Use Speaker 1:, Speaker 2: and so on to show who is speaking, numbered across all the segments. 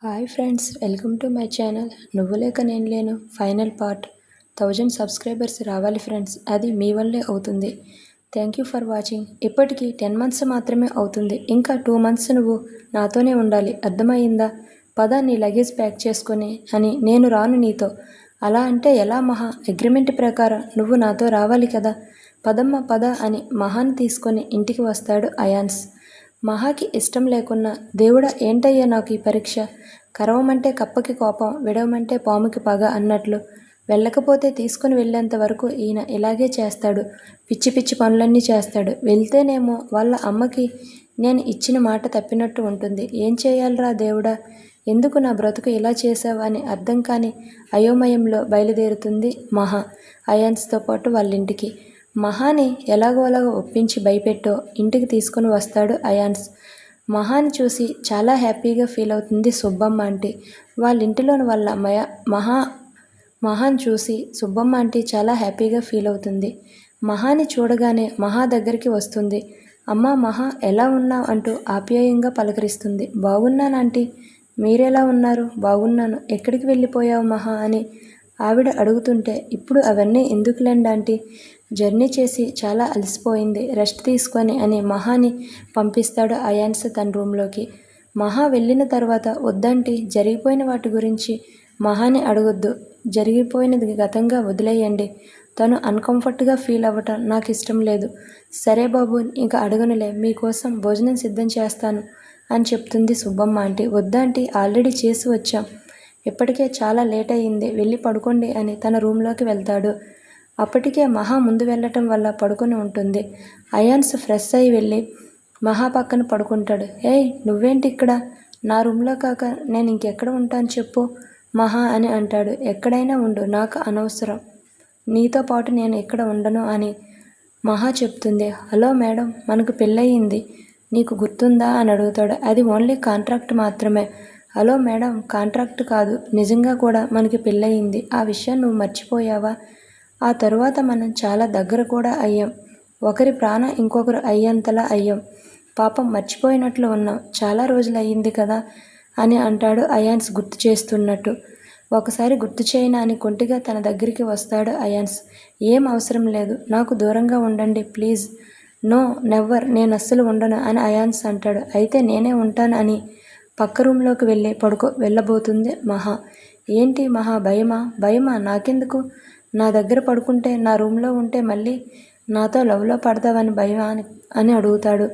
Speaker 1: Hi friends, welcome to my channel. నువ్వు లేక నేను లేను ఫైనల్ పార్ట్. 1000 సబ్స్క్రైబర్స్ రావాలి ఫ్రెండ్స్, అది మీ వల్లే అవుతుంది. Thank you for watching. ఇప్పటికి 10 మంత్స్ మాత్రమే అవుతుంది. ఇంకా 2 మంత్స్ నువ్వు నాతోనే ఉండాలి, అర్థమయ్యిందా? పద, నీ లగేజ్ ప్యాక్ చేసుకొని అని నేను రాను నీతో. అలా అంటే ఎలా మహా? అగ్రిమెంట్ ప్రకారం నువ్వు నాతో రావాలి కదా. పదమ్మ పద అని మహాని తీసుకొని ఇంటికి వస్తాడు అయాన్స్. మహాకి ఇష్టం లేకున్నా, దేవుడా ఏంటయ్యా నాకు ఈ పరీక్ష, కరవమంటే కప్పకి కోపం, విడవమంటే పాముకి పగ అన్నట్లు వెళ్ళకపోతే తీసుకుని వెళ్ళేంత వరకు ఈయన ఇలాగే చేస్తాడు. పిచ్చి పిచ్చి పనులన్నీ చేస్తాడు. వెళ్తేనేమో వాళ్ళ అమ్మకి నేను ఇచ్చిన మాట తప్పినట్టు ఉంటుంది. ఏం చేయాలరా దేవుడా, ఎందుకు నా బ్రతుకు ఇలా చేసావు అని అర్థం కాని అయోమయంలో బయలుదేరుతుంది మహా అయాన్స్తో పాటు వాళ్ళింటికి. మహాని ఎలాగోలాగో ఒప్పించి భయపెట్టో ఇంటికి తీసుకుని వస్తాడు అయాన్స్. మహాని చూసి చాలా హ్యాపీగా ఫీల్ అవుతుంది సుబ్బమ్మ ఆంటీ. వాళ్ళ ఇంటిలోని వాళ్ళ మహాని చూసి సుబ్బమ్మ ఆంటీ చాలా హ్యాపీగా ఫీల్ అవుతుంది. మహాని చూడగానే మహా దగ్గరికి వస్తుంది. అమ్మా మహా, ఎలా ఉన్నావు అంటూ ఆప్యాయంగా పలకరిస్తుంది. బాగున్నాను ఆంటీ, మీరెలా ఉన్నారు? బాగున్నాను. ఎక్కడికి వెళ్ళిపోయావు మహా అని ఆవిడ అడుగుతుంటే, ఇప్పుడు అవన్నీ ఎందుకులేండి ఆంటీ, జర్నీ చేసి చాలా అలసిపోయింది, రెస్ట్ తీసుకొని అని మహాని పంపిస్తాడు అయాన్స్ తన రూమ్లోకి. మహా వెళ్ళిన తర్వాత, వద్దంటీ, జరిగిపోయిన వాటి గురించి మహాని అడగొద్దు, జరిగిపోయినది గతంగా వదిలేయండి, తను అన్కంఫర్ట్గా ఫీల్ అవ్వటం నాకు ఇష్టం లేదు. సరే బాబు, ఇంకా అడగనులే, మీకోసం భోజనం సిద్ధం చేస్తాను అని చెప్తుంది సుబ్బమ్మ ఆంటీ. వద్దాంటీ, ఆల్రెడీ చేసి వచ్చాం, ఇప్పటికే చాలా లేట్ అయ్యింది, వెళ్ళి పడుకోండి అని తన రూమ్లోకి వెళ్తాడు. అప్పటికే మహా ముందు వెళ్ళటం వల్ల పడుకొని ఉంటుంది. అయాన్స్ ఫ్రెష్ అయి వెళ్ళి మహా పక్కన పడుకుంటాడు. ఏయ్, నువ్వేంటి ఇక్కడ? నా రూమ్లో కాక నేను ఇంకెక్కడ ఉంటాను చెప్పు మహా అని అంటాడు. ఎక్కడైనా ఉండు, నాకు అనవసరం, నీతో పాటు నేను ఇక్కడ ఉండను అని మహా చెప్తుంది. హలో మేడం, మనకు పెళ్ళయింది, నీకు గుర్తుందా అని అడుగుతాడు. అది ఓన్లీ కాంట్రాక్ట్ మాత్రమే. హలో మేడం, కాంట్రాక్ట్ కాదు, నిజంగా కూడా మనకి పెళ్ళయింది. ఆ విషయం నువ్వు మర్చిపోయావా? ఆ తరువాత మనం చాలా దగ్గర కూడా అయ్యాం, ఒకరి ప్రాణం ఇంకొకరు అయ్యేంతలా అయ్యాం. పాపం మర్చిపోయినట్లు ఉన్నాం, చాలా రోజులు అయ్యింది కదా అని అంటాడు అయాన్స్ గుర్తు చేస్తున్నట్టు. ఒకసారి గుర్తు చేయనా అని కొంటిగా తన దగ్గరికి వస్తాడు అయాన్స్. ఏం అవసరం లేదు, నాకు దూరంగా ఉండండి ప్లీజ్. నో నెవ్వర్, నేను అస్సలు ఉండను అని అయాన్స్ అంటాడు. అయితే నేనే ఉంటాను అని పక్క రూమ్లోకి వెళ్ళబోతుంది మహా. ఏంటి మహా, భయమా? భయమా? నాకెందుకు? నా దగ్గర పడుకుంటే, నా రూమ్లో ఉంటే మళ్ళీ నాతో లవ్లో పడతావని భయమా అని అడుగుతాడు.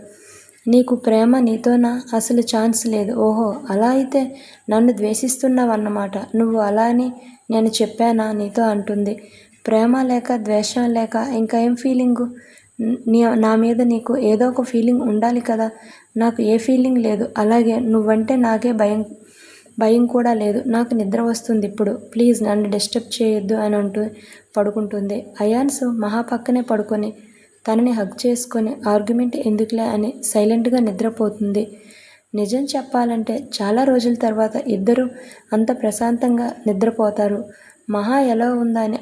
Speaker 1: నీకు ప్రేమ నీతోనా? అసలు ఛాన్స్ లేదు. ఓహో, అలా అయితే నన్ను ద్వేషిస్తున్నావన్నమాట. నువ్వు అలా అని నేను చెప్పానా నీతో అంటుంది. ప్రేమ లేక ద్వేషం లేక ఇంకా ఏం ఫీలింగు? నా మీద నీకు ఏదో ఒక ఫీలింగ్ ఉండాలి కదా. నాకు ఏ ఫీలింగ్ లేదు. అలాగే నువ్వంటే నాకే భయం కూడా లేదు. నాకు నిద్ర వస్తుంది ఇప్పుడు, ప్లీజ్ నన్ను డిస్టర్బ్ చేయొద్దు అని అంటూ పడుకుంటుంది. అయాన్స్ మహా పక్కనే పడుకొని తనని హగ్ చేసుకొని ఆర్గ్యుమెంట్ ఎందుకులే అని సైలెంట్గా నిద్రపోతుంది. నిజం చెప్పాలంటే చాలా రోజుల తర్వాత ఇద్దరు అంత ప్రశాంతంగా నిద్రపోతారు. మహా ఎలా ఉందా అని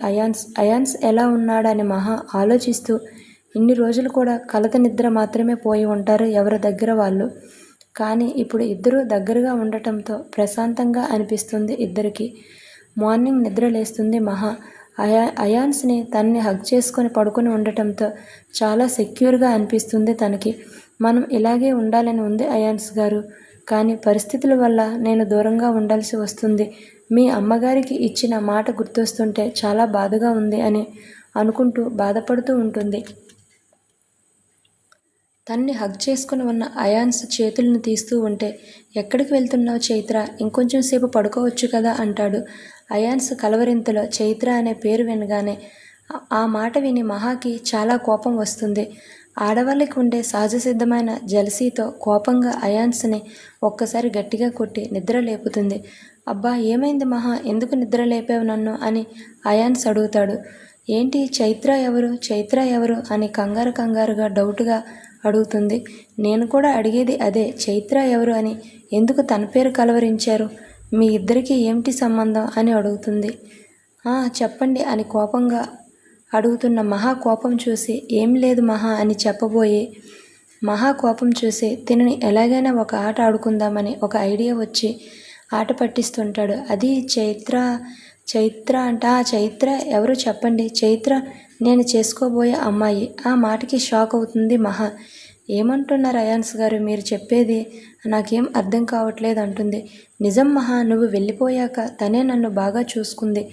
Speaker 1: అయాన్స్ ఎలా ఉన్నాడని మహా ఆలోచిస్తూ, ఇన్ని రోజులు కూడా కలత నిద్ర మాత్రమే పోయి ఉంటారు ఎవరి దగ్గర వాళ్ళు. కానీ ఇప్పుడు ఇద్దరూ దగ్గరగా ఉండటంతో ప్రశాంతంగా అనిపిస్తుంది ఇద్దరికి. మార్నింగ్ నిద్ర లేస్తుంది మహా. అయాన్స్ని తనని హగ్ చేసుకొని పడుకొని ఉండటంతో చాలా సెక్యూర్గా అనిపిస్తుంది తనకి. మనం ఇలాగే ఉండాలని ఉంది అయాన్స్ గారు, కానీ పరిస్థితుల వల్ల నేను దూరంగా ఉండాల్సి వస్తుంది. మీ అమ్మగారికి ఇచ్చిన మాట గుర్తొస్తుంటే చాలా బాధగా ఉంది అని అనుకుంటూ బాధపడుతూ ఉంటుంది. తన్ని హగ్ చేసుకుని ఉన్న అయాన్స్ చేతులను తీస్తూ ఉంటే, ఎక్కడికి వెళ్తున్నావు చైత్ర, ఇంకొంచెం సేపు పడుకోవచ్చు కదా అంటాడు. అయాన్స్ కలవరింతలో చైత్ర అనే పేరు వినగానే ఆ మాట విని మహాకి చాలా కోపం వస్తుంది. ఆడవాళ్ళకి ఉండే సహజ సిద్ధమైన జలసీతో కోపంగా అయాన్స్ని ఒక్కసారి గట్టిగా కొట్టి నిద్ర లేపుతుంది. అబ్బా, ఏమైంది మహా, ఎందుకు నిద్ర లేపావు నన్ను అని అయాన్స్ అడుగుతాడు. ఏంటి, చైత్ర ఎవరు, చైత్ర ఎవరు అని కంగారుగా డౌట్గా అడుగుతుంది. నేను కూడా అడిగేది అదే, చైత్ర ఎవరు అని, ఎందుకు తన పేరు కలవరించారు, మీ ఇద్దరికీ ఏమిటి సంబంధం అని అడుగుతుంది. చెప్పండి అని కోపంగా అడుగుతున్న మహా కోపం చూసి, ఏం లేదు మహా అని చెప్పబోయి, మహా కోపం చూసి తినని ఎలాగైనా ఒక ఆట ఆడుకుందామని ఒక ఐడియా వచ్చి ఆట పట్టిస్తుంటాడు. అది చైత్ర చైత్ర అంట. ఆ చైత్ర ఎవరు చెప్పండి? చైత్ర నేను చేసుకోబోయే అమ్మాయి. ఆ మాటకి షాక్ అవుతుంది మహా. ఏమంటున్నారు అయాన్స్ గారు మీరు చెప్పేది? నాకేం అర్థం కావట్లేదు అంటుంది. నిజం మహా, నువ్వు వెళ్ళిపోయాక తనే నన్ను బాగా చూసుకుంది.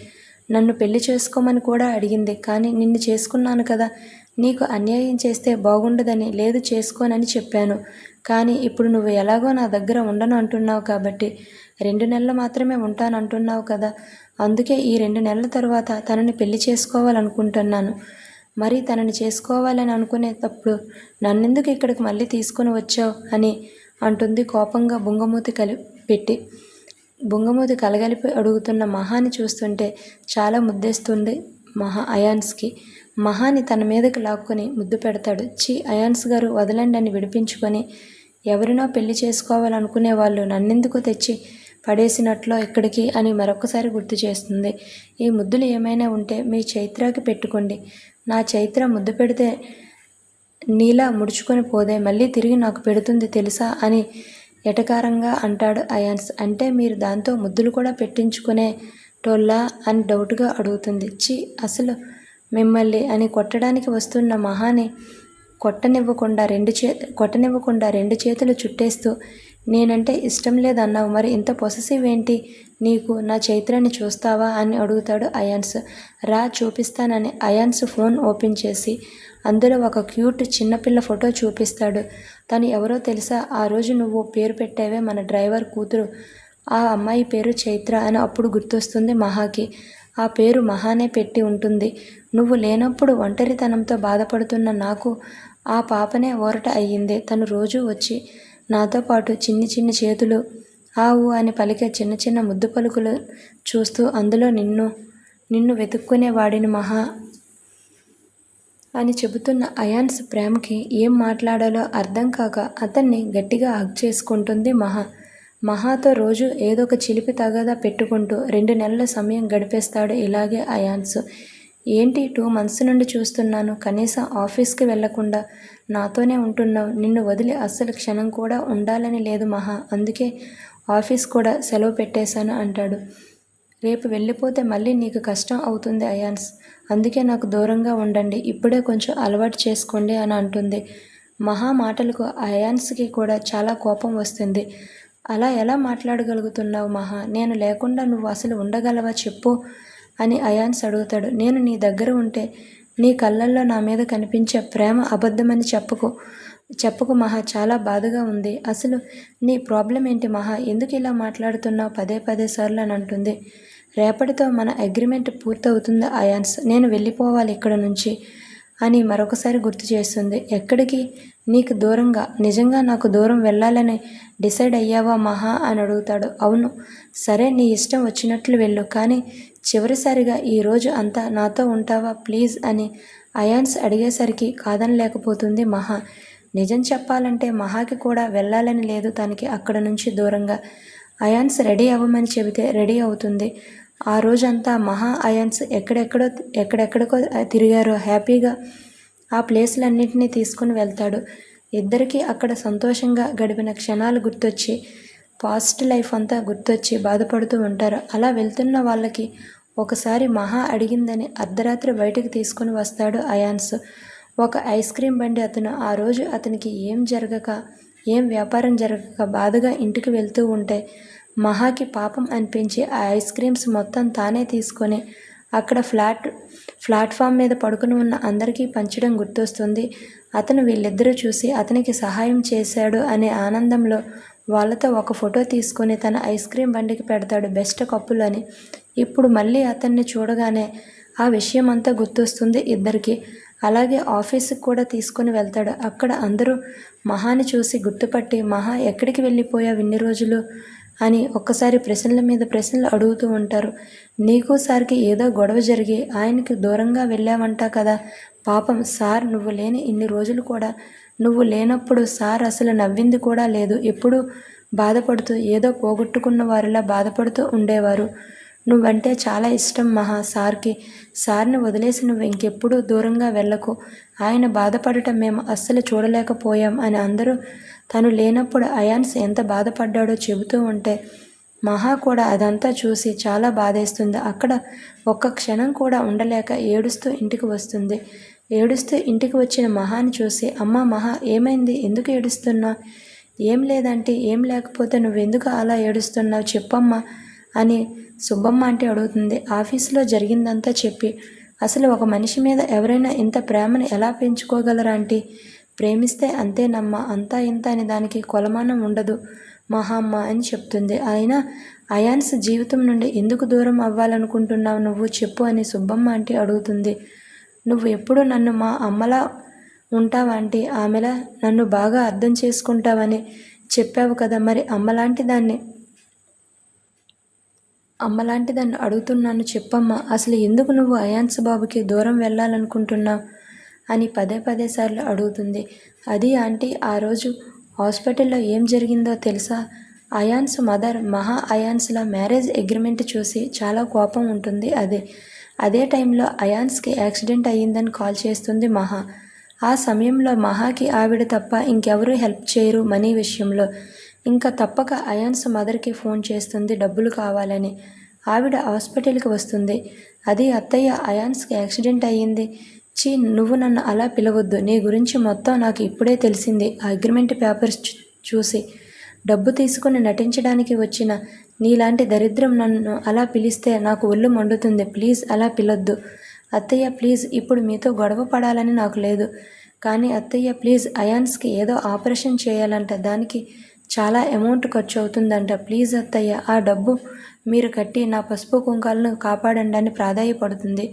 Speaker 1: నన్ను పెళ్లి చేసుకోమని కూడా అడిగింది. కానీ నిన్ను చేసుకున్నాను కదా, నీకు అన్యాయం చేస్తే బాగుండదని లేదు చేసుకోనని చెప్పాను. కానీ ఇప్పుడు నువ్వు ఎలాగో నా దగ్గర ఉండను అంటున్నావు కాబట్టి 2 నెలలు మాత్రమే ఉంటానంటున్నావు కదా, అందుకే ఈ 2 నెలల తర్వాత తనని పెళ్లి చేసుకోవాలనుకుంటున్నాను. మరి తనని చేసుకోవాలని అనుకునేటప్పుడు నన్నెందుకు ఇక్కడికి మళ్ళీ తీసుకుని వచ్చావు అని అంటుంది కోపంగా బుంగమూతి కలగలిపి అడుగుతున్న మహాని చూస్తుంటే చాలా ముద్దేస్తుంది అయాన్స్కి. మహాని తన మీదకి లాక్కొని ముద్దు పెడతాడు. అయాన్స్ గారు వదలండి అని విడిపించుకొని, ఎవరినో పెళ్లి చేసుకోవాలనుకునే వాళ్ళు నన్నెందుకు తెచ్చి పడేసినట్లో ఇక్కడికి అని మరొకసారి గుర్తు చేస్తుంది. ఈ ముద్దులు ఏమైనా ఉంటే మీ చైత్రాకి పెట్టుకోండి. నా చైత్ర ముద్దు పెడితే నీలా ముడుచుకొని పోదే, మళ్ళీ తిరిగి నాకు పెడుతుంది తెలుసా అని ఎటకారంగా అంటాడు అయాన్స్. అంటే మీరు దాంతో ముద్దులు కూడా పెట్టించుకునే టోల్లా అని డౌట్గా అడుగుతుంది. అసలు మిమ్మల్ని అని కొట్టడానికి వస్తున్న మహాని కొట్టనివ్వకుండా రెండు చేతులు చుట్టేస్తూ, నేనంటే ఇష్టం లేదన్నావు, మరి ఇంత పొసెసివ్ ఏంటి నీకు? నా చైత్రాన్ని చూస్తావా అని అడుగుతాడు అయాన్స్. రా చూపిస్తానని అయాన్స్ ఫోన్ ఓపెన్ చేసి అందులో ఒక క్యూట్ చిన్నపిల్ల ఫోటో చూపిస్తాడు. తను ఎవరో తెలుసా? ఆ రోజు నువ్వు పేరు పెట్టావే మన డ్రైవర్ కూతురు, ఆ అమ్మాయి పేరు చైత్ర అని అప్పుడు గుర్తొస్తుంది మహాకి. ఆ పేరు మహానే పెట్టి ఉంటుంది. నువ్వు లేనప్పుడు ఒంటరితనంతో బాధపడుతున్న నాకు ఆ పాపనే ఊరట అయ్యింది. తను రోజూ వచ్చి నాతో పాటు చిన్ని చేతులు ఆవు అని పలికే చిన్న చిన్న ముద్దు పలుకులు చూస్తూ అందులో నిన్ను వెతుక్కునేవాడిని మహా అని చెబుతున్న అయాన్స్ ప్రేమకి ఏం మాట్లాడాలో అర్థం కాక అతన్ని గట్టిగా హగ్ చేసుకుంటుంది మహాతో రోజు ఏదో ఒక చిలిపి తగాదా పెట్టుకుంటూ 2 నెలల సమయం గడిపేస్తాడు ఇలాగే అయాన్స్. ఏంటి 2 months నుండి చూస్తున్నాను, కనీసం ఆఫీస్కి వెళ్లకుండా నాతోనే ఉంటున్నావు. నిన్ను వదిలి అస్సలు క్షణం కూడా ఉండాలని లేదు మహా, అందుకే ఆఫీస్ కూడా సెలవు పెట్టేశాను అంటాడు. రేపు వెళ్ళిపోతే మళ్ళీ నీకు కష్టం అవుతుంది అయాన్స్, అందుకే నాకు దూరంగా ఉండండి, ఇప్పుడే కొంచెం అలవాటు చేసుకోండి అని అంటుంది. మహా మాటలకు అయాన్స్కి కూడా చాలా కోపం వస్తుంది. అలా ఎలా మాట్లాడగలుగుతున్నావు మహా? నేను లేకుండా నువ్వు అసలు ఉండగలవా చెప్పు అని అయాన్స్ అడుగుతాడు. నేను నీ దగ్గర ఉంటే నీ కళ్ళల్లో నా మీద కనిపించే ప్రేమ అబద్ధమని చెప్పకు మహా, చాలా బాధగా ఉంది. అసలు నీ ప్రాబ్లం ఏంటి మహా? ఎందుకు ఇలా మాట్లాడుతున్నావు పదే సార్లు అని అంటుంది. రేపటితో మన అగ్రిమెంట్ పూర్తవుతుంది అయాన్స్, నేను వెళ్ళిపోవాలి ఇక్కడ నుంచి అని మరొకసారి గుర్తు చేస్తుంది. ఎక్కడికి? నీకు దూరంగా. నిజంగా నాకు దూరం వెళ్ళాలని డిసైడ్ అయ్యావా మహా అని అడుగుతాడు. అవును. సరే నీ ఇష్టం వచ్చినట్లు వెళ్ళు, కానీ చివరిసారిగా ఈరోజు అంతా నాతో ఉంటావా ప్లీజ్ అని అయాన్స్ అడిగేసరికి కాదనలేకపోతుంది మహా. నిజం చెప్పాలంటే మహాకి కూడా వెళ్ళాలని లేదు తనకి అక్కడ నుంచి దూరంగా. అయాన్స్ రెడీ అవ్వమని చెబితే రెడీ అవుతుంది. ఆ రోజంతా మహా అయాన్స్ ఎక్కడెక్కడికో తిరిగారో హ్యాపీగా ఆ ప్లేస్లన్నింటినీ తీసుకుని వెళ్తాడు. ఇద్దరికీ అక్కడ సంతోషంగా గడిపిన క్షణాలు గుర్తొచ్చి పాస్ట్ లైఫ్ అంతా గుర్తొచ్చి బాధపడుతూ ఉంటారు. అలా వెళ్తున్న వాళ్ళకి ఒకసారి మహా అడిగిందని అర్ధరాత్రి బయటకు తీసుకుని వస్తాడు అయాన్స్. ఒక ఐస్ క్రీమ్ బండి అతను ఆ రోజు అతనికి ఏం వ్యాపారం జరగక బాధగా ఇంటికి వెళ్తూ ఉంటే మహాకి పాపం అనిపించి ఆ ఐస్ క్రీమ్స్ మొత్తం తానే తీసుకొని అక్కడ ప్లాట్ఫామ్ మీద పడుకుని ఉన్న అందరికీ పంచడం గుర్తొస్తుంది. అతను వీళ్ళిద్దరూ చూసి అతనికి సహాయం చేశాడు అనే ఆనందంలో వాళ్ళతో ఒక ఫోటో తీసుకొని తన ఐస్ క్రీమ్ బండికి పెడతాడు బెస్ట్ కప్పులు అని. ఇప్పుడు మళ్ళీ అతన్ని చూడగానే ఆ విషయం అంతా గుర్తొస్తుంది ఇద్దరికి. అలాగే ఆఫీస్కి కూడా తీసుకుని వెళ్తాడు. అక్కడ అందరూ మహాని చూసి గుర్తుపట్టి, మహా ఎక్కడికి వెళ్ళిపోయావు ఇన్ని రోజులు అని ఒక్కసారి ప్రశ్నల మీద ప్రశ్నలు అడుగుతూ ఉంటారు. నీకు సార్కి ఏదో గొడవ జరిగి ఆయనకి దూరంగా వెళ్ళావంటా కదా, పాపం సార్ నువ్వు లేని ఇన్ని రోజులు కూడా నువ్వు లేనప్పుడు సార్ అసలు నవ్వింది కూడా లేదు. ఎప్పుడూ బాధపడుతూ ఏదో పోగొట్టుకున్న వారిలా బాధపడుతూ ఉండేవారు. నువ్వంటే చాలా ఇష్టం మహా సార్కి. సార్ని వదిలేసి నువ్వు ఇంకెప్పుడూ దూరంగా వెళ్ళకు. ఆయన బాధపడటం మేము అస్సలు చూడలేకపోయాం అని అందరూ తను లేనప్పుడు అయాన్స్ ఎంత బాధపడ్డాడో చెబుతూ ఉంటే మహా కూడా అదంతా చూసి చాలా బాధేస్తుంది. అక్కడ ఒక్క క్షణం కూడా ఉండలేక ఏడుస్తూ ఇంటికి వస్తుంది. ఏడుస్తూ ఇంటికి వచ్చిన మహాని చూసి, అమ్మా మహా, ఏమైంది, ఎందుకు ఏడుస్తున్నావు? ఏం లేదంటే, ఏం లేకపోతే నువ్వెందుకు అలా ఏడుస్తున్నావు చెప్పమ్మా అని సుబ్బమ్మ ఆంటీ అడుగుతుంది. ఆఫీసులో జరిగిందంతా చెప్పి, అసలు ఒక మనిషి మీద ఎవరైనా ఇంత ప్రేమను ఎలా పెంచుకోగలరా ఆంటీ? ప్రేమిస్తే అంతేనమ్మా, అంతా ఇంత అని దానికి కొలమానం ఉండదు మహామ్మ అని చెప్తుంది. అయినా అయాన్స్ జీవితం నుండి ఎందుకు దూరం అవ్వాలనుకుంటున్నావు నువ్వు చెప్పు అని సుబ్బమ్మ ఆంటీ అడుగుతుంది. నువ్వు ఎప్పుడు నన్ను మా అమ్మలా ఉంటావంటీ, ఆమెలా నన్ను బాగా అర్థం చేసుకుంటావని చెప్పావు కదా, మరి అమ్మలాంటి దాన్ని అడుగుతున్నాను చెప్పమ్మా, అసలు ఎందుకు నువ్వు అయాన్స్ బాబుకి దూరం వెళ్ళాలనుకుంటున్నావు అని పదే పదే సార్లు అడుగుతుంది. అది ఆంటీ, ఆ రోజు హాస్పిటల్లో ఏం జరిగిందో తెలుసా? అయాన్స్ మదర్ మహా అయాన్స్ల మ్యారేజ్ అగ్రిమెంట్ చూసి చాలా కోపం ఉంటుంది. అదే టైంలో అయాన్స్కి యాక్సిడెంట్ అయ్యిందని కాల్ చేస్తుంది మహా. ఆ సమయంలో మహాకి ఆవిడ తప్ప ఇంకెవరూ హెల్ప్ చేయరు మనీ విషయంలో. ఇంకా తప్పక అయాన్స్ మదర్కి ఫోన్ చేస్తుంది డబ్బులు కావాలని. ఆవిడ హాస్పిటల్కి వస్తుంది. అది అత్తయ్య, అయాన్స్కి యాక్సిడెంట్ అయ్యింది. చీ, నువ్వు నన్ను అలా పిలవద్దు, నీ గురించి మొత్తం నాకు ఇప్పుడే తెలిసింది. ఆ అగ్రిమెంట్ పేపర్స్ చూసి డబ్బు తీసుకుని నటించడానికి వచ్చిన నీలాంటి దరిద్రం నన్ను అలా పిలిస్తే నాకు ఒళ్ళు మండుతుంది. ప్లీజ్ అలా పిలొద్దు అత్తయ్య, ప్లీజ్. ఇప్పుడు మీతో గొడవ పడాలని నాకు లేదు, కానీ అత్తయ్య ప్లీజ్, అయాన్స్కి ఏదో ఆపరేషన్ చేయాలంట, దానికి చాలా అమౌంట్ ఖర్చు అవుతుందంట. ప్లీజ్ అత్తయ్య, ఆ డబ్బు మీరు కట్టి నా పసుపు కుంకాలను కాపాడండి అని ప్రాధాయపడుతుంది.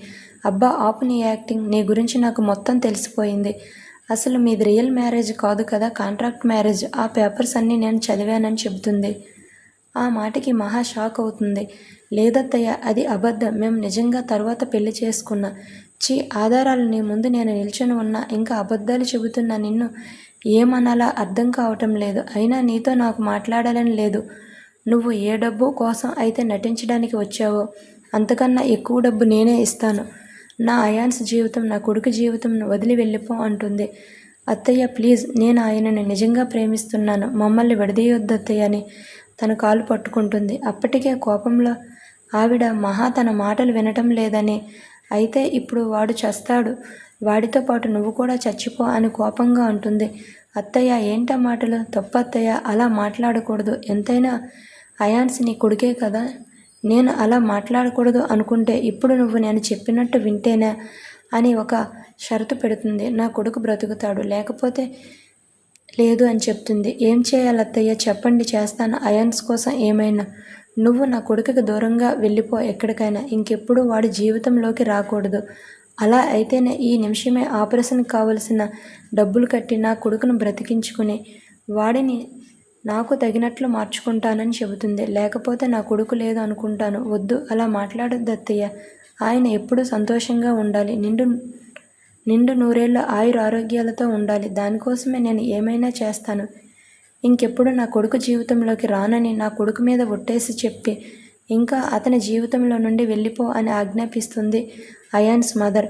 Speaker 1: అబ్బా ఆపు నీ యాక్టింగ్, నీ గురించి నాకు మొత్తం తెలిసిపోయింది. అసలు మీది రియల్ మ్యారేజ్ కాదు కదా, కాంట్రాక్ట్ మ్యారేజ్. ఆ పేపర్స్ అన్నీ నేను చదివానని చెబుతుంది. ఆ మాటకి మహా షాక్ అవుతుంది. లేదత్తయ్య, అది అబద్ధం, మేము నిజంగా తర్వాత పెళ్లి చేసుకున్నా. చీ, ఆధారాలు నీ ముందు నేను నిల్చొని ఉన్నా ఇంకా అబద్ధాలు చెబుతున్నా నిన్ను ఏమనాలా అర్థం కావటం లేదు. అయినా నీతో నాకు మాట్లాడాలని లేదు. నువ్వు ఏ డబ్బు కోసం అయితే నటించడానికి వచ్చావో అంతకన్నా ఎక్కువ డబ్బు నేనే ఇస్తాను. నా అయాన్స్ జీవితం, నా కొడుకు జీవితం వదిలి వెళ్ళిపో అంటుంది. అత్తయ్య ప్లీజ్, నేను ఆయనని నిజంగా ప్రేమిస్తున్నాను, మమ్మల్ని విడదీయొద్దు అత్తయ్య అని తన కాలు పట్టుకుంటుంది. అప్పటికే కోపంలో ఆవిడ మహా తన మాటలు వినటం లేదని, అయితే ఇప్పుడు వాడు చస్తాడు, వాడితో పాటు నువ్వు కూడా చచ్చిపో అని కోపంగా అంటుంది. అత్తయ్య ఏంటా మాటలు, తప్పత్తయ్య, అలా మాట్లాడకూడదు. ఎంతైనా అయాన్స్ నీ కొడుకే కదా, నేను అలా మాట్లాడకూడదు అనుకుంటే ఇప్పుడు నువ్వు నేను చెప్పినట్టు వింటేనే అని ఒక షరతు పెడుతుంది. నా కొడుకు బ్రతుకుతాడు, లేకపోతే లేదు అని చెప్తుంది. ఏం చేయాలి అత్తయ్య చెప్పండి, చేస్తాను అయాన్స్ కోసం ఏమైనా. నువ్వు నా కొడుకుకి దూరంగా వెళ్ళిపో ఎక్కడికైనా, ఇంకెప్పుడు వాడి జీవితంలోకి రాకూడదు. అలా అయితేనే ఈ నిమిషమే ఆపరేషన్కి కావలసిన డబ్బులు కట్టి నా కొడుకును బ్రతికించుకుని వాడిని నాకు తగినట్లు మార్చుకుంటానని చెబుతుంది. లేకపోతే నా కొడుకు లేదు అనుకుంటాను. వద్దు, అలా మాట్లాడొద్దు అత్తయ్య, ఆయన ఎప్పుడూ సంతోషంగా ఉండాలి, నిండు నూరేళ్ళు ఆయుర ఆరోగ్యాలతో ఉండాలి. దానికోసమే నేను ఏమైనా చేస్తాను. ఇంకెప్పుడు నా కొడుకు జీవితంలోకి రానని నా కొడుకు మీద ఒట్టేసి చెప్పి ఇంకా అతని జీవితంలో నుండి వెళ్ళిపో అని ఆజ్ఞాపిస్తుంది అయాన్స్ మదర్.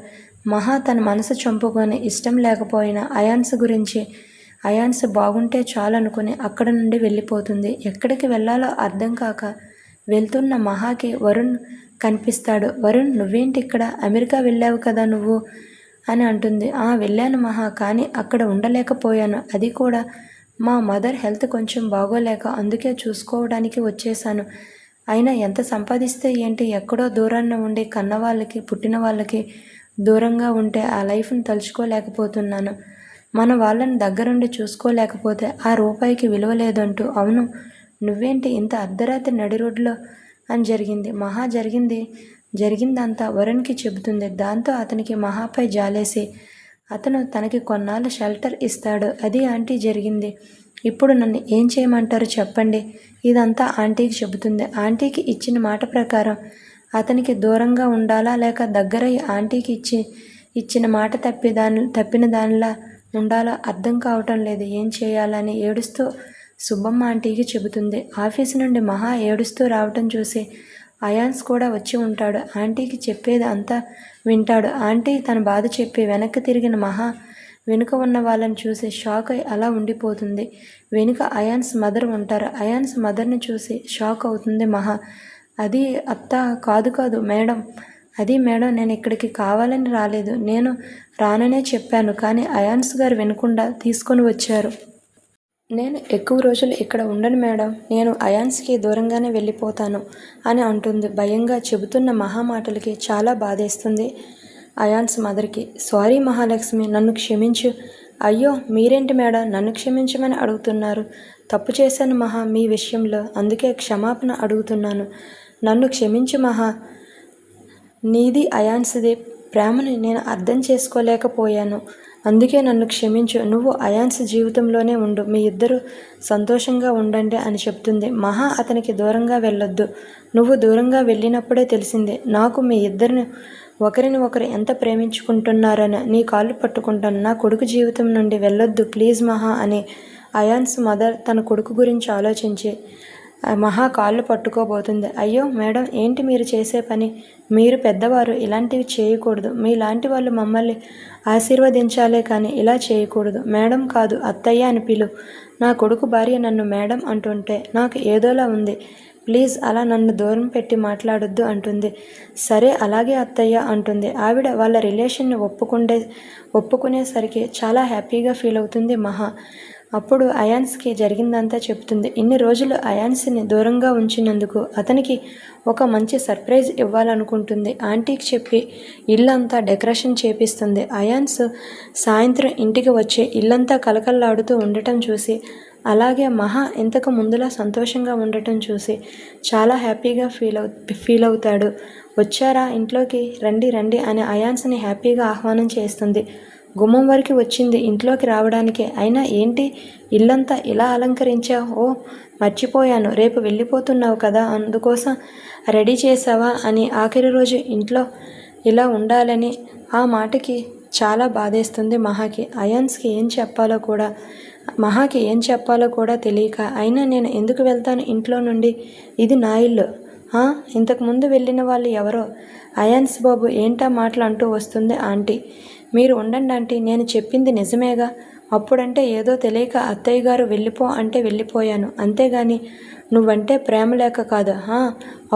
Speaker 1: మహా తన మనసు చంపుకొని ఇష్టం లేకపోయినా అయాన్స్ బాగుంటే చాలనుకుని అక్కడ నుండి వెళ్ళిపోతుంది. ఎక్కడికి వెళ్ళాలో అర్థం కాక వెళ్తున్న మహాకి వరుణ్ కనిపిస్తాడు. వరుణ్, నువ్వేంటి ఇక్కడ, అమెరికా వెళ్ళావు కదా నువ్వు అని అంటుంది. వెళ్ళాను మహా, కానీ అక్కడ ఉండలేకపోయాను. అది కూడా మా మదర్ హెల్త్ కొంచెం బాగోలేక, అందుకే చూసుకోవడానికి వచ్చేసాను. అయినా ఎంత సంపాదిస్తే ఏంటి, ఎక్కడో దూరాన్న ఉండి కన్నవాళ్ళకి పుట్టిన వాళ్ళకి దూరంగా ఉంటే ఆ లైఫ్ని తలుచుకోలేకపోతున్నాను. మన వాళ్ళని దగ్గరుండి చూసుకోలేకపోతే ఆ రూపాయికి విలువ లేదంటూ. అవును, నువ్వేంటి ఇంత అర్ధరాత్రి నడి రోడ్లో అని జరిగింది. మహా జరిగిందంతా వరుణ్కి చెబుతుంది. దాంతో అతనికి మహాపై జాలేసి అతను తనకి కొన్నాళ్ళు షెల్టర్ ఇస్తాడు. అది ఆంటీ జరిగింది. ఇప్పుడు నన్ను ఏం చేయమంటారు చెప్పండి. ఇదంతా ఆంటీకి చెబుతుంది. ఆంటీకి ఇచ్చిన మాట ప్రకారం అతనికి దూరంగా ఉండాలా, లేక దగ్గరయ్యి ఆంటీకి ఇచ్చిన మాట తప్పిన దానిలా ఉండాలో అర్థం కావటం లేదు. ఏం చేయాలని ఏడుస్తూ సుబ్బమ్మ ఆంటీకి చెబుతుంది. ఆఫీసు నుండి మహా ఏడుస్తూ రావటం చూసి అయాన్స్ కూడా వచ్చి ఉంటాడు. ఆంటీకి చెప్పేది అంతా వింటాడు. ఆంటీ తన బాధ చెప్పి వెనక్కి తిరిగిన మహా వెనుక ఉన్న వాళ్ళని చూసి షాక్ అయి అలా ఉండిపోతుంది. వెనుక అయాన్స్ మదర్ ఉంటారు. అయాన్స్ మదర్ని చూసి షాక్ అవుతుంది మహా. అది అత్త కాదు కాదు మేడం, అది మేడం, నేను ఇక్కడికి కావాలని రాలేదు, నేను రాననే చెప్పాను, కానీ అయాన్స్ గారు వినకుండా తీసుకొని వచ్చారు. నేను ఎక్కువ రోజులు ఇక్కడ ఉండను మేడం, నేను అయాన్స్కి దూరంగానే వెళ్ళిపోతాను అని అంటుంది. భయంగా చెబుతున్న మహా మాటలకి చాలా బాధేస్తుంది అయాన్స్ మదర్కి. సారీ మహాలక్ష్మి, నన్ను క్షమించు. అయ్యో మీరేంటి మేడం నన్ను క్షమించమని అడుగుతున్నారు? తప్పు చేశాను మహా మీ విషయంలో, అందుకే క్షమాపణ అడుగుతున్నాను. నన్ను క్షమించు మహా. నీది అయాన్స్ది ప్రేమని నేను అర్థం చేసుకోలేకపోయాను, అందుకే నన్ను క్షమించు. నువ్వు అయాన్స్ జీవితంలోనే ఉండు, మీ ఇద్దరు సంతోషంగా ఉండండి అని చెప్తుంది. మహా అతనికి దూరంగా వెళ్ళొద్దు, నువ్వు దూరంగా వెళ్ళినప్పుడే తెలిసింది నాకు మీ ఇద్దరిని ఒకరిని ఒకరు ఎంత ప్రేమించుకుంటున్నారని. నీ కాళ్ళు పట్టుకుంటాను, నా కొడుకు జీవితం నుండి వెళ్ళొద్దు ప్లీజ్ మహా అని అయాన్స్ మదర్ తన కొడుకు గురించి ఆలోచించి మహా కాళ్ళు పట్టుకోబోతుంది. అయ్యో మేడం, ఏంటి మీరు చేసే పని? మీరు పెద్దవారు, ఇలాంటివి చేయకూడదు. మీలాంటి వాళ్ళు మమ్మల్ని ఆశీర్వదించాలే కానీ ఇలా చేయకూడదు. మేడం కాదు, అత్తయ్య అని పిలు. నా కొడుకు భార్య నన్ను మేడం అంటుంటే నాకు ఏదోలా ఉంది. ప్లీజ్ అలా నన్ను దూరం పెట్టి మాట్లాడొద్దు అంటుంది. సరే అలాగే అత్తయ్య అంటుంది. ఆవిడ వాళ్ళ రిలేషన్ని ఒప్పుకునేసరికి చాలా హ్యాపీగా ఫీల్ అవుతుంది మహా. అప్పుడు అయాన్స్కి జరిగిందంతా చెప్తుంది. ఇన్ని రోజులు అయాన్స్ని దూరంగా ఉంచినందుకు అతనికి ఒక మంచి సర్ప్రైజ్ ఇవ్వాలనుకుంటుంది. ఆంటీకి చెప్పి ఇల్లంతా డెకరేషన్ చేపిస్తుంది. అయాన్స్ సాయంత్రం ఇంటికి వచ్చి ఇల్లంతా కలకల్లాడుతూ ఉండటం చూసి, అలాగే మహా ఇంతకు ముందులా సంతోషంగా ఉండటం చూసి చాలా హ్యాపీగా ఫీల్ అవుతాడు. వచ్చారా ఇంట్లోకి, రండి రండి అని అయాన్స్ని హ్యాపీగా ఆహ్వానం చేస్తుంది. గుమ్మం వరకు వచ్చింది ఇంట్లోకి రావడానికి. అయినా ఏంటి ఇల్లంతా ఇలా అలంకరించావు? ఓ మర్చిపోయాను, రేపు వెళ్ళిపోతున్నావు కదా, అందుకోసం రెడీ చేసావా అని. ఆఖరి రోజు ఇంట్లో ఇలా ఉండాలని. ఆ మాటకి చాలా బాధేస్తుంది మహాకి. మహాకి ఏం చెప్పాలో కూడా తెలియక, అయినా నేను ఎందుకు వెళ్తాను ఇంట్లో నుండి, ఇది నా ఇల్లు. ఇంతకుముందు వెళ్ళిన వాళ్ళు ఎవరో? అయాన్స్ బాబు ఏంటా మాటలు అంటూ వస్తుంది ఆంటీ. మీరు ఉండండి ఆంటీ, నేను చెప్పింది నిజమేగా. అప్పుడంటే ఏదో తెలియక అత్తయ్య గారు వెళ్ళిపో అంటే వెళ్ళిపోయాను, అంతేగాని నువ్వంటే ప్రేమ లేక కాదు.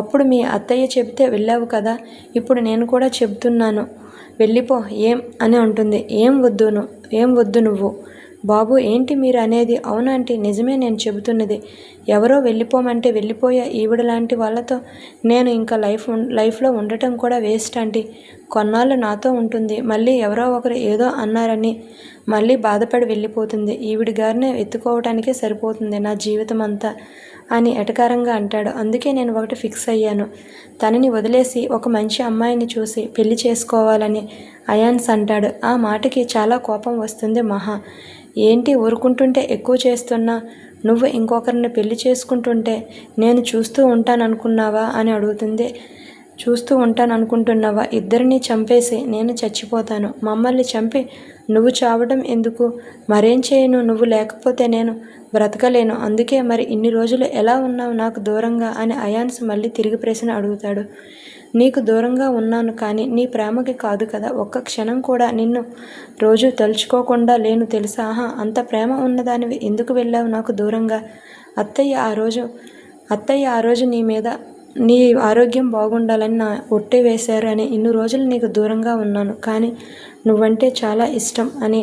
Speaker 1: అప్పుడు మీ అత్తయ్య చెబితే వెళ్ళావు కదా, ఇప్పుడు నేను కూడా చెబుతున్నాను వెళ్ళిపో ఏం అని అంటుంది. ఏం వద్దు నువ్వు. బాబు ఏంటి మీరు అనేది? అవునాంటీ, నిజమే నేను చెబుతున్నది. ఎవరో వెళ్ళిపోమంటే వెళ్ళిపోయా ఈవిడ లాంటి వాళ్ళతో నేను ఇంకా లైఫ్లో ఉండటం కూడా వేస్ట్ ఆంటీ. కొన్నాళ్ళు నాతో ఉంటుంది, మళ్ళీ ఎవరో ఒకరు ఏదో అన్నారని మళ్ళీ బాధపడి వెళ్ళిపోతుంది. ఈవిడ గారిని ఎత్తుకోవటానికే సరిపోతుంది నా జీవితం అంతా అని ఎటకారంగా అంటాడు. అందుకే నేను ఒకటి ఫిక్స్ అయ్యాను, తనని వదిలేసి ఒక మంచి అమ్మాయిని చూసి పెళ్లి చేసుకోవాలని అయాన్స్ అంటాడు. ఆ మాటకి చాలా కోపం వస్తుంది మహా. ఏంటి ఊరుకుంటుంటే ఎక్కువ చేస్తున్నా? నువ్వు ఇంకొకరిని పెళ్లి చేసుకుంటుంటే నేను చూస్తూ ఉంటాననుకున్నావా అని అడుగుతుంది. చూస్తూ ఉంటాననుకుంటున్నావా? ఇద్దరిని చంపేసి నేను చచ్చిపోతాను. మమ్మల్ని చంపి నువ్వు చావడం ఎందుకు? మరేం చేయను, నువ్వు లేకపోతే నేను బ్రతకలేను. అందుకే మరి ఇన్ని రోజులు ఎలా ఉన్నావు నాకు దూరంగా అని అయాన్స్ మళ్ళీ తిరిగి ప్రశ్న అడుగుతాడు. నీకు దూరంగా ఉన్నాను కానీ నీ ప్రేమకి కాదు కదా. ఒక్క క్షణం కూడా నిన్ను రోజు తలుచుకోకుండా లేను తెలుసా? అంత ప్రేమ ఉన్నదానివి ఎందుకు వెళ్ళావు నాకు దూరంగా? అత్తయ్య ఆ రోజు నీ ఆరోగ్యం బాగుండాలని నా ఒట్టే వేశారు అని ఇన్ని రోజులు నీకు దూరంగా ఉన్నాను, కానీ నువ్వంటే చాలా ఇష్టం అని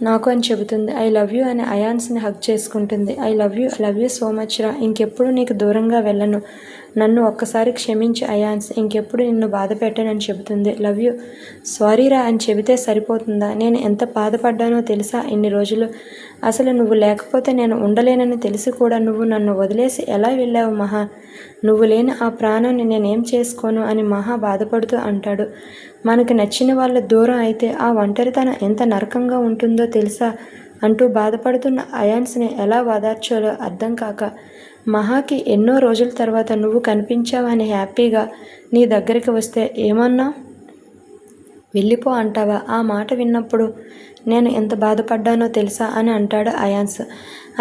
Speaker 1: నాకు అని చెబుతుంది. ఐ లవ్ యూ అని అయాన్స్ని హగ్ చేసుకుంటుంది. I love you so much రా. ఇంకెప్పుడు నీకు దూరంగా వెళ్ళను. నన్ను ఒక్కసారి క్షమించి అయాన్స్, ఇంకెప్పుడు నిన్ను బాధ పెట్టనని చెబుతుంది. Love you. సారీ రా అని చెబితే సరిపోతుందా? నేను ఎంత బాధపడ్డానో తెలుసా ఇన్ని రోజులు. అసలు నువ్వు లేకపోతే నేను ఉండలేనని తెలిసి కూడా నువ్వు నన్ను వదిలేసి ఎలా వెళ్ళావు మహా? నువ్వు లేని ఆ ప్రాణాన్ని నేనేం చేసుకోను అని మహా బాధపడుతూ అంటాడు. మనకు నచ్చిన వాళ్ళ దూరం అయితే ఆ ఒంటరితనం ఎంత నరకంగా ఉంటుందో తెలుసా అంటూ బాధపడుతున్న అయాన్స్ని ఎలా ఓదార్చాలో అర్థం కాక మహాకి ఎన్నో రోజుల తర్వాత నువ్వు కనిపించావని హ్యాపీగా నీ దగ్గరికి వస్తే ఏమన్నావు? వెళ్ళిపో అంటావా? ఆ మాట విన్నప్పుడు నేను ఎంత బాధపడ్డానో తెలుసా అని అంటాడు అయాన్స్.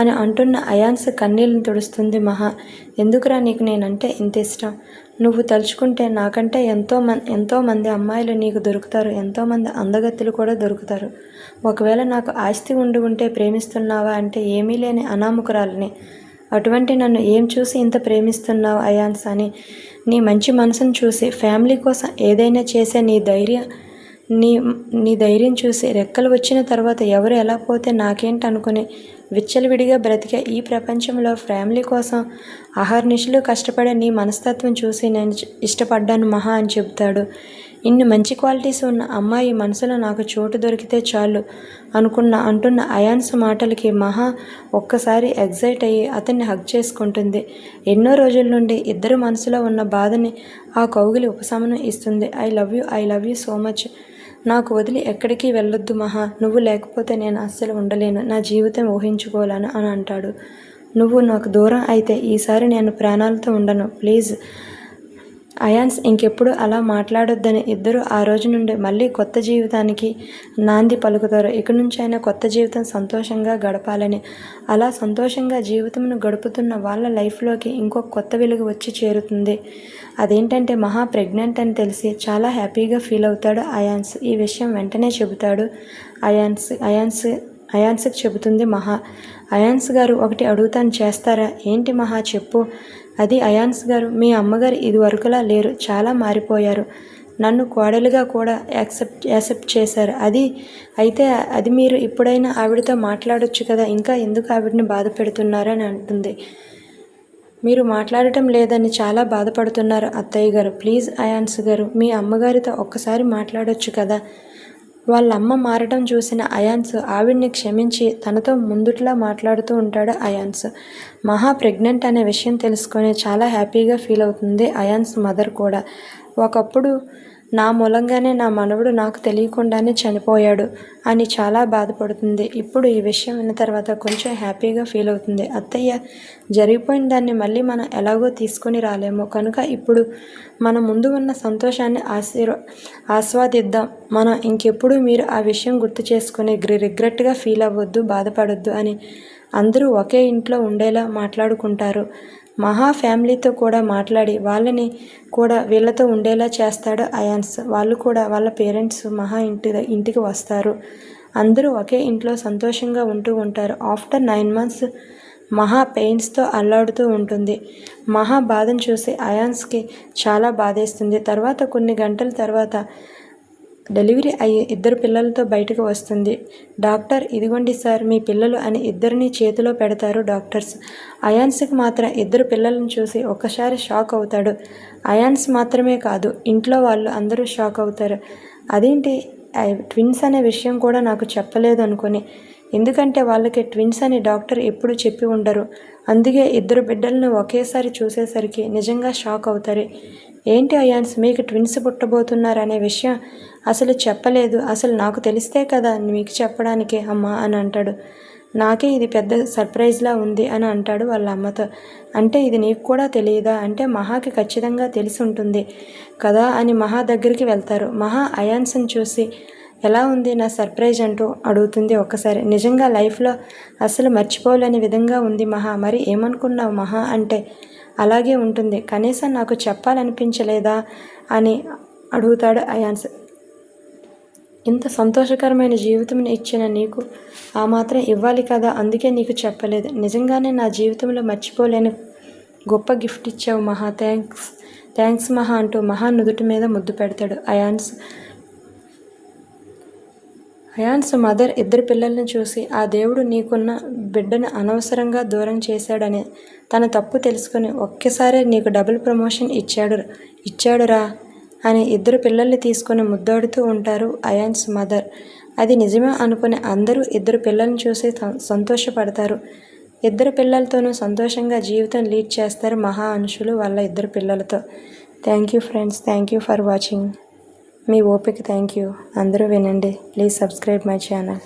Speaker 1: అని అంటున్న అయాన్స్ కన్నీళ్ళని తుడుస్తుంది మహా. ఎందుకురా నీకు నేనంటే ఇంత ఇష్టం? నువ్వు తలుచుకుంటే నాకంటే ఎంతోమంది అమ్మాయిలు నీకు దొరుకుతారు, ఎంతోమంది అందగత్తులు కూడా దొరుకుతారు. ఒకవేళ నాకు ఆస్తి ఉంటే ప్రేమిస్తున్నావా అంటే ఏమీ లేని అనామకురాలిని. అటువంటి నన్ను ఏం చూసి ఇంత ప్రేమిస్తున్నావు అయాన్స్ అని నీ మంచి మనసును చూసి, ఫ్యామిలీ కోసం ఏదైనా చేసే నీ ధైర్యం చూసి, రెక్కలు వచ్చిన తర్వాత ఎవరు ఎలా పోతే నాకేంటి అనుకుని విచ్చలవిడిగా బ్రతికే ఈ ప్రపంచంలో ఫ్యామిలీ కోసం అహర్నిశలు కష్టపడే నీ మనస్తత్వం చూసి నేను ఇష్టపడ్డాను మహా అని చెబుతాడు. ఇన్ని మంచి క్వాలిటీస్ ఉన్న అమ్మాయి మనసులో నాకు చోటు దొరికితే చాలు అంటున్న అయాన్స్ మాటలకి మహా ఒక్కసారి ఎగ్జైట్ అయ్యి అతన్ని హగ్ చేసుకుంటుంది. ఎన్నో రోజుల నుండి ఇద్దరు మనసులో ఉన్న బాధని ఆ కౌగిలి ఉపశమనం ఇస్తుంది. I love you so much. నాకు వదిలి ఎక్కడికి వెళ్ళొద్దు మహా. నువ్వు లేకపోతే నేను అస్సలు ఉండలేను. నా జీవితం ఊహించుకోలేను అని అంటాడు. నువ్వు నాకు దూరం అయితే ఈసారి నేను ప్రాణాలతో ఉండను ప్లీజ్. అయాన్స్ ఇంకెప్పుడు అలా మాట్లాడొద్దని ఇద్దరు ఆ రోజు నుండి మళ్ళీ కొత్త జీవితానికి నాంది పలుకుతారు. ఇక నుంచైనా కొత్త జీవితం సంతోషంగా గడపాలని. అలా సంతోషంగా జీవితంను గడుపుతున్న వాళ్ళ లైఫ్లోకి ఇంకొక కొత్త వెలుగు వచ్చి చేరుతుంది. అదేంటంటే మహా ప్రెగ్నెంట్ అని తెలిసి చాలా హ్యాపీగా ఫీల్ అవుతాడు అయాన్స్. ఈ విషయం వెంటనే చెబుతాడు అయాన్స్కి చెబుతుంది మహా. అయాన్స్ గారు ఒకటి అడుగుతాను చేస్తారా? ఏంటి మహా చెప్పు. అది అయాన్స్ గారు, మీ అమ్మగారు ఇదివరకులా లేరు, చాలా మారిపోయారు. నన్ను కోడలిగా కూడా యాక్సెప్ట్ చేశారు. అయితే అది మీరు ఇప్పుడైనా ఆవిడతో మాట్లాడొచ్చు కదా, ఇంకా ఎందుకు ఆవిడని బాధ పెడుతున్నారని అంటుంది. మీరు మాట్లాడటం లేదని చాలా బాధపడుతున్నారు అత్తయ్య గారు. ప్లీజ్ అయాన్స్ గారు, మీ అమ్మగారితో ఒక్కసారి మాట్లాడొచ్చు కదా. వాళ్ళమ్మ మారటం చూసిన అయాన్స్ ఆవిడ్ని క్షమించి తనతో ముందుట్లా మాట్లాడుతూ ఉంటాడు అయాన్స్. మహా ప్రెగ్నెంట్ అనే విషయం తెలుసుకొని చాలా హ్యాపీగా ఫీల్ అవుతుంది అయాన్స్ మదర్ కూడా. ఒకప్పుడు నా మూలంగానే నా మనవడు నాకు తెలియకుండానే చనిపోయాడు అని చాలా బాధపడుతుంది. ఇప్పుడు ఈ విషయం విన్న తర్వాత కొంచెం హ్యాపీగా ఫీల్ అవుతుంది. అత్తయ్య, జరిగిపోయిన దాన్ని మళ్ళీ మనం ఎలాగో తీసుకొని రాలేము కనుక ఇప్పుడు మన ముందు ఉన్న సంతోషాన్ని ఆస్వాదిద్దాం. మనం ఇంకెప్పుడు మీరు ఆ విషయం గుర్తు చేసుకుని రిగ్రెట్గా ఫీల్ అవ్వద్దు, బాధపడొద్దు అని అందరూ ఒకే ఇంట్లో ఉండేలా మాట్లాడుకుంటారు. మహా ఫ్యామిలీతో కూడా మాట్లాడి వాళ్ళని కూడా వీళ్ళతో ఉండేలా చేస్తాడు అయాన్స్. వాళ్ళు కూడా వాళ్ళ పేరెంట్స్ మహా ఇంటికి వస్తారు. అందరూ ఒకే ఇంట్లో సంతోషంగా ఉంటూ ఉంటారు. ఆఫ్టర్ 9 months మహా పెయిన్స్తో అల్లాడుతూ ఉంటుంది. మహా బాధను చూసి అయాన్స్కి చాలా బాధేస్తుంది. తర్వాత కొన్ని గంటల తర్వాత డెలివరీ అయ్యి 2 పిల్లలతో బయటకు వస్తుంది. డాక్టర్, ఇదిగోండి సార్ మీ పిల్లలు అని ఇద్దరిని చేతిలో పెడతారు డాక్టర్స్. అయాన్స్కి మాత్రం 2 పిల్లలను చూసి ఒక్కసారి షాక్ అవుతాడు. అయాన్స్ మాత్రమే కాదు, ఇంట్లో వాళ్ళు అందరూ షాక్ అవుతారు. అదేంటి ట్విన్స్ అనే విషయం కూడా నాకు చెప్పలేదు అనుకుని. ఎందుకంటే వాళ్ళకి ట్విన్స్ అని డాక్టర్ ఎప్పుడు చెప్పి ఉండరు. అందుకే 2 బిడ్డలను ఒకేసారి చూసేసరికి నిజంగా షాక్ అవుతారు. ఏంటి అయాన్స్, మీకు ట్విన్స్ పుట్టబోతున్నారనే విషయం అసలు చెప్పలేదు. అసలు నాకు తెలిస్తే కదా మీకు చెప్పడానికి అమ్మా అని అంటాడు. నాకే ఇది పెద్ద సర్ప్రైజ్లా ఉంది అని అంటాడు వాళ్ళ అమ్మతో. అంటే ఇది నీకు కూడా తెలియదా అంటే మహాకి ఖచ్చితంగా తెలిసి ఉంటుంది కదా అని మహా దగ్గరికి వెళ్తారు. మహా అయాన్స్ని చూసి ఎలా ఉంది నా సర్ప్రైజ్ అంటూ అడుగుతుంది ఒక్కసారి. నిజంగా లైఫ్లో అసలు మర్చిపోలేని విధంగా ఉంది మహా. మరి ఏమనుకున్నావు మహా అంటే అలాగే ఉంటుంది, కనీసం నాకు చెప్పాలనిపించలేదా అని అడుగుతాడు అయాన్స్. ఇంత సంతోషకరమైన జీవితం ఇచ్చిన నీకు ఆ మాత్రం ఇవ్వాలి కదా, అందుకే నీకు చెప్పలేదు. నిజంగానే నా జీవితంలో మర్చిపోలేని గొప్ప గిఫ్ట్ ఇచ్చావు మహా. థ్యాంక్స్ మహా అంటూ మహా నుదుటి మీద ముద్దు పెడతాడు అయాన్స్. మదర్ 2 పిల్లల్ని చూసి ఆ దేవుడు నీకున్న బిడ్డను అనవసరంగా దూరం చేశాడని తన తప్పు తెలుసుకుని ఒక్కసారే నీకు డబుల్ ప్రమోషన్ ఇచ్చాడురా అని 2 పిల్లల్ని తీసుకొని ముద్దాడుతూ ఉంటారు అయాన్స్ మదర్. అది నిజమే అనుకుని అందరూ 2 పిల్లల్ని చూసి సంతోషపడతారు. 2 పిల్లలతోనూ సంతోషంగా జీవితం లీడ్ చేస్తారు మహా అనుషులు వాళ్ళ 2 పిల్లలతో. Thank you friends, thank you for watching. మీ ఓపిక థ్యాంక్ యూ. అందరూ వినండి. Please subscribe my channel.